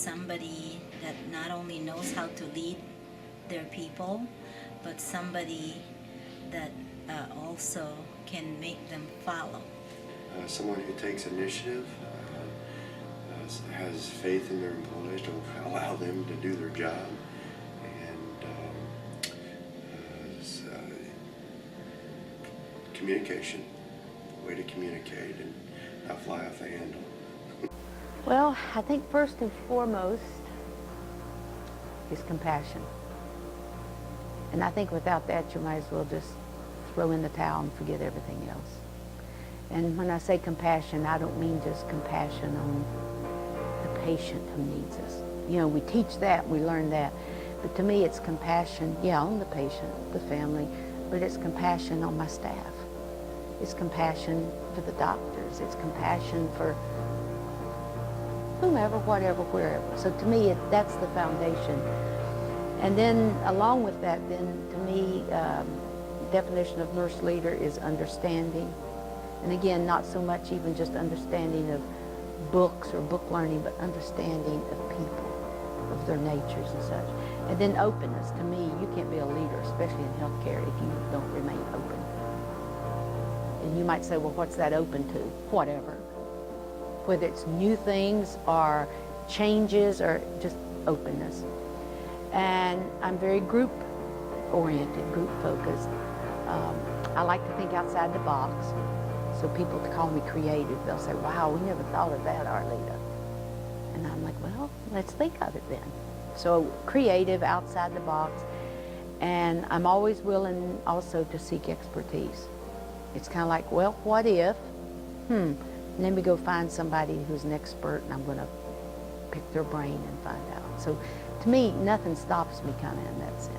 somebody that not only knows how to lead their people, but somebody that also can make them follow. Someone who takes initiative, has faith in their employees to allow them to do their job, and communication, way to communicate and not fly off the handle. Well, I think first and foremost is compassion. And I think without that, you might as well just throw in the towel and forget everything else. And when I say compassion, I don't mean just compassion on the patient who needs us. You know, we teach that, we learn that. But to me, it's compassion, yeah, on the patient, the family, but it's compassion on my staff. It's compassion for the doctors. It's compassion for whomever, whatever, wherever. So to me, that's the foundation. And then along with that, then to me, definition of nurse leader is understanding. And again, not so much even just understanding of books or book learning, but understanding of people, of their natures and such. And then openness. To me, you can't be a leader, especially in healthcare, if you don't remain open. And you might say, well, what's that open to? Whatever. Whether it's new things or changes or just openness. And I'm very group-oriented, group-focused. I like to think outside the box. So people call me creative. They'll say, wow, we never thought of that, Arleta. And I'm like, well, let's think of it then. So creative, outside the box. And I'm always willing also to seek expertise. It's kind of like, well, what if? Let me go find somebody who's an expert, and I'm going to pick their brain and find out. So to me, nothing stops me kind of in that sense.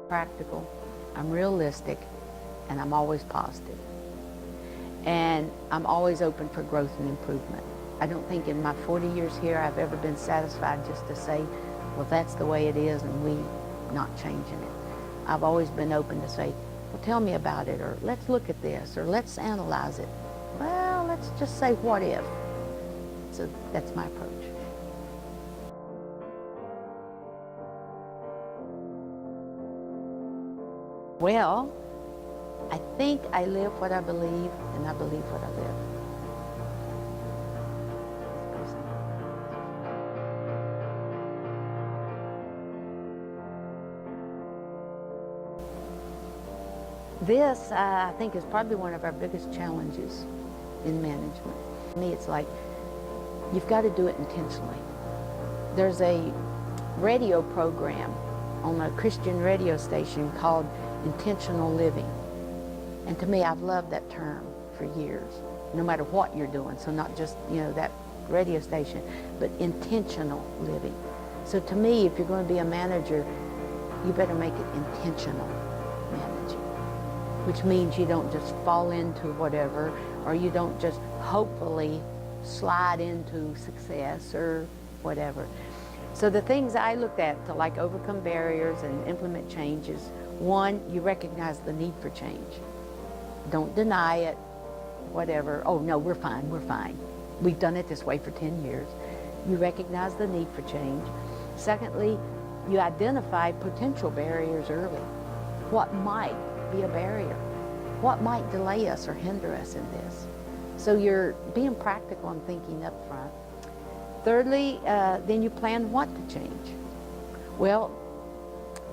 Practical, I'm realistic, and I'm always positive. And I'm always open for growth and improvement. I don't think in my 40 years here I've ever been satisfied just to say, well, that's the way it is and we not changing it. I've always been open to say, well, tell me about it, or let's look at this, or let's analyze it. Well, let's just say what if. So that's my approach. Well, I think I live what I believe, and I believe what I live. This, I think, is probably one of our biggest challenges in management. To me, it's like, you've got to do it intentionally. There's a radio program on a Christian radio station called intentional living. And to me, I've loved that term for years, no matter what you're doing. So not just, you know, that radio station, but intentional living. So to me, if you're going to be a manager, you better make it intentional managing, which means you don't just fall into whatever, or you don't just hopefully slide into success or whatever. So the things I looked at to like overcome barriers and implement changes: one, you recognize the need for change. Don't deny it, whatever. Oh no, we're fine, we're fine. We've done it this way for 10 years. You recognize the need for change. Secondly, you identify potential barriers early. What might be a barrier? What might delay us or hinder us in this? So you're being practical and thinking up front. Thirdly, then you plan what to change. Well,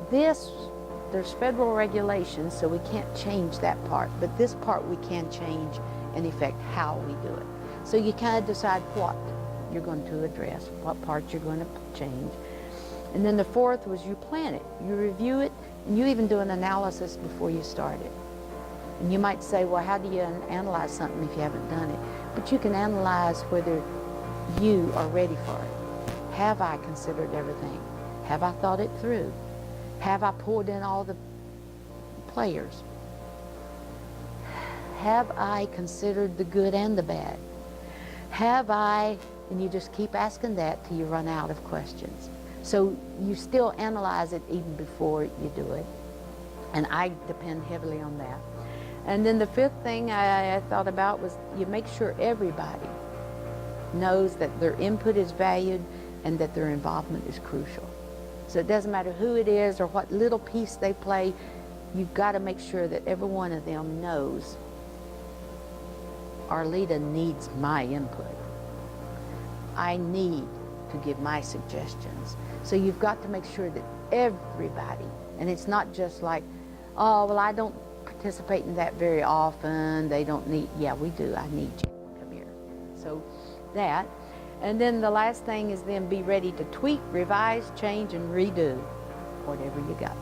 there's federal regulations, so we can't change that part, but this part we can change and affect how we do it. So you kind of decide what you're going to address, what parts you're going to change. And then the fourth was you plan it, you review it, and you even do an analysis before you start it. And you might say, well, how do you analyze something if you haven't done it? But you can analyze whether you are ready for it. Have I considered everything? Have I thought it through? Have I pulled in all the players? Have I considered the good and the bad? Have I, and you just keep asking that till you run out of questions. So you still analyze it even before you do it. And I depend heavily on that. And then the fifth thing I thought about was you make sure everybody knows that their input is valued and that their involvement is crucial. So it doesn't matter who it is or what little piece they play, you've got to make sure that every one of them knows Arleta needs my input. I need to give my suggestions. So you've got to make sure that everybody, and it's not just like, oh, well, I don't participate in that very often. They don't need, yeah, we do. I need you. Come here. So that. And then the last thing is then be ready to tweak, revise, change, and redo whatever you got.